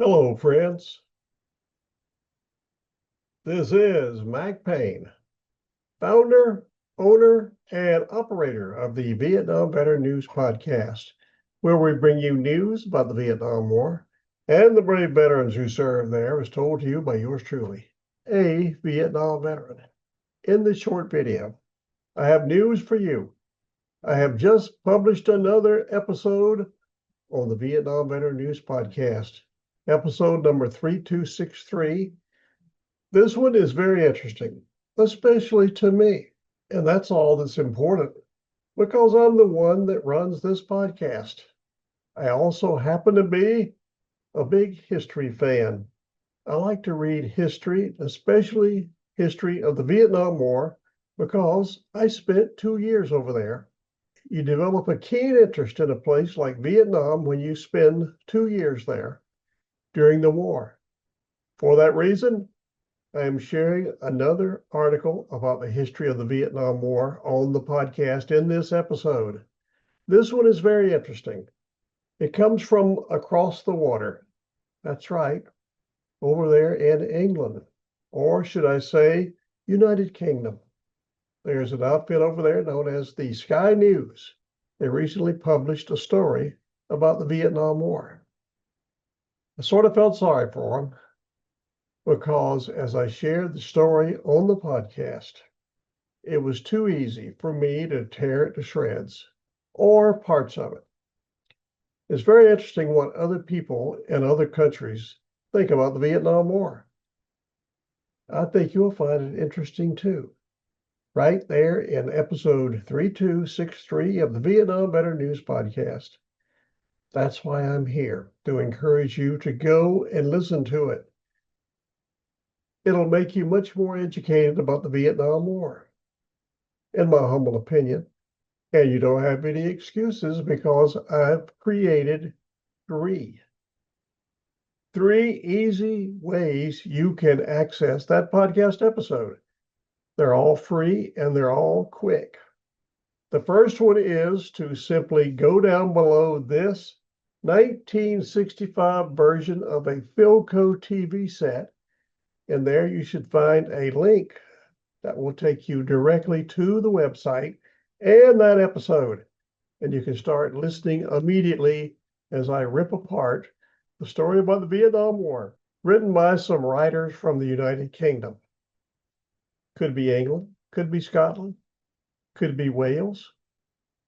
Hello, friends. This is Mac Payne, founder, owner, and operator of the Vietnam Veteran News Podcast, where we bring you news about the Vietnam War and the brave veterans who served there, as told to you by yours truly, a Vietnam veteran. In this short video, I have news for you. I have just published another episode on the Vietnam Veteran News Podcast, episode number 3263. This one is very interesting, especially to me. And that's all that's important because I'm the one that runs this podcast. I also happen to be a big history fan. I like to read history, especially history of the Vietnam War, because I spent 2 years over there. You develop a keen interest in a place like Vietnam when you spend 2 years there during the war. For that reason, I am sharing another article about the history of the Vietnam War on the podcast in this episode. This one is very interesting. It comes from across the water. That's right, over there in England, or should I say, United Kingdom. There's an outfit over there known as the Sky News. They recently published a story about the Vietnam War. I sort of felt sorry for them because as I shared the story on the podcast, it was too easy for me to tear it to shreds or parts of it. It's very interesting what other people in other countries think about the Vietnam War. I think you'll find it interesting too. Right there in episode 3263 of the Vietnam Veteran News Podcast. That's why I'm here, to encourage you to go and listen to it. It'll make you much more educated about the Vietnam War, in my humble opinion. And you don't have any excuses because I've created three easy ways you can access that podcast episode. They're all free and they're all quick. The first one is to simply go down below this 1965 version of a Philco TV set. And there you should find a link that will take you directly to the website and that episode. And you can start listening immediately as I rip apart the story about the Vietnam War, written by some writers from the United Kingdom. Could be England, could be Scotland, could be Wales,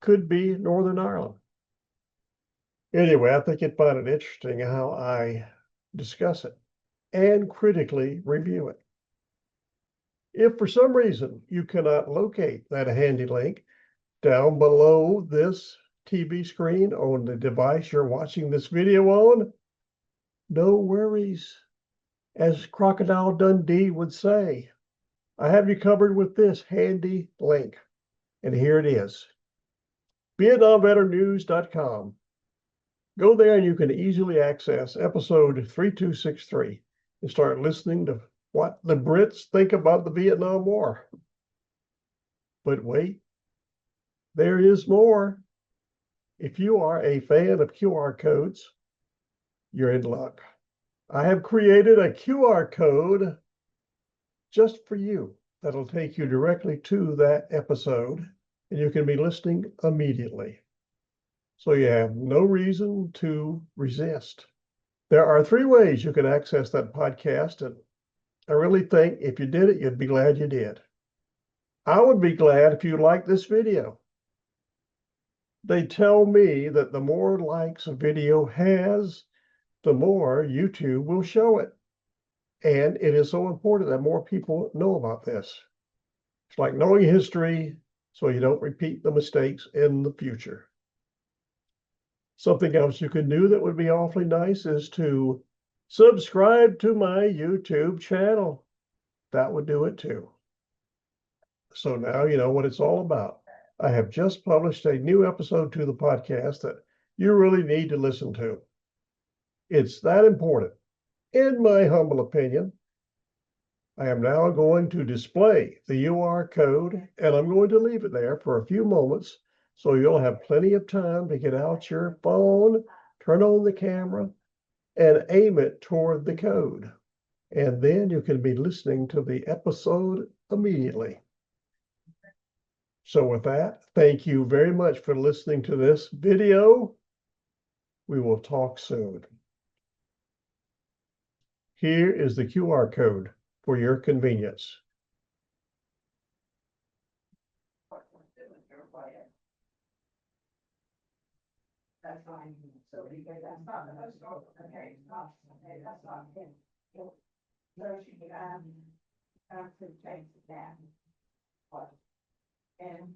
could be Northern Ireland. Anyway, I think you'd find it interesting how I discuss it and critically review it. If for some reason you cannot locate that handy link down below this TV screen on the device you're watching this video on, no worries. As Crocodile Dundee would say, I have you covered with this handy link. And here it is, VietnamVeteranNews.com. Go there and you can easily access episode 3263 and start listening to what the Brits think about the Vietnam War. But wait, there is more. If you are a fan of QR codes, you're in luck. I have created a QR code just for you that'll take you directly to that episode, and you can be listening immediately. So you have no reason to resist. There are three ways you can access that podcast, and I really think if you did it, you'd be glad you did. I would be glad if you liked this video. They tell me that the more likes a video has, the more YouTube will show it. And it is so important that more people know about this. It's like knowing history so you don't repeat the mistakes in the future. Something else you can do that would be awfully nice is to subscribe to my YouTube channel. That would do it too. So now you know what it's all about. I have just published a new episode to the podcast that you really need to listen to. It's that important, in my humble opinion. I am now going to display the QR code, and I'm going to leave it there for a few moments so you'll have plenty of time to get out your phone, turn on the camera, and aim it toward the code. And then you can be listening to the episode immediately. So with that, thank you very much for listening to this video. We will talk soon. Here is the QR code for your convenience. That's fine. So because that's not the most okay, that's not him. So she to change that. And